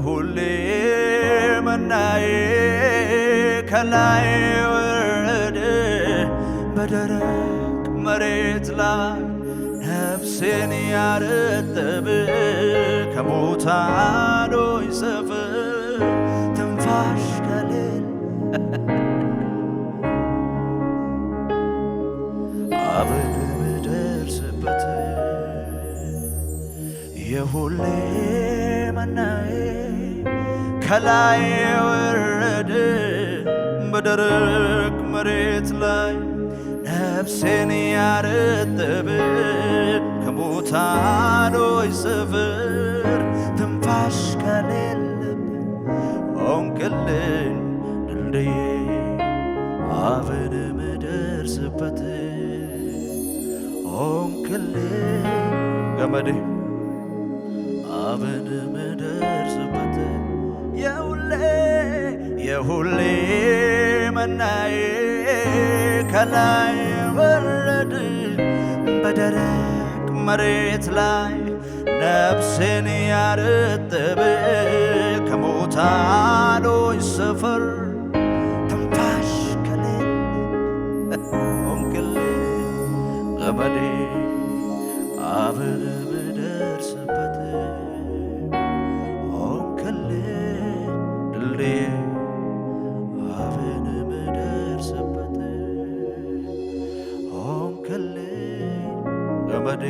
የሁሌ መናዬ ከላይ ወረደ በደረቅ መሬት ላይ ነፍሴን ያረጠበ ከሙታኖች ሰፈር ትንፋሽ ከሌለ አብን ብደርስበት የሁሌ መናዬ ከላይ ወረደ በደረቅ መሬት ላይ ነፍሴን ያረጠበ ከሙታኖች ሰፈር ትንፋሽ ከሌለበት ሆንክልኝ ድልድዬ አብን ምደርስበት ሆንክልኝ ገመዴ አብን ምደርስበት የሁሌ መናዬ ከላይ ወረደ በደረቅ መሬት ላይ ነፍሴን ያረጠበ ከሙታኖች ሰፈር ትንፋሽ ከሌለ ሆንክልኝ ገመዴ አብን ምደርስበት ሆንክልኝ ድልድዬ አብን ምደርስበት ሆንክልኝ ገመዴ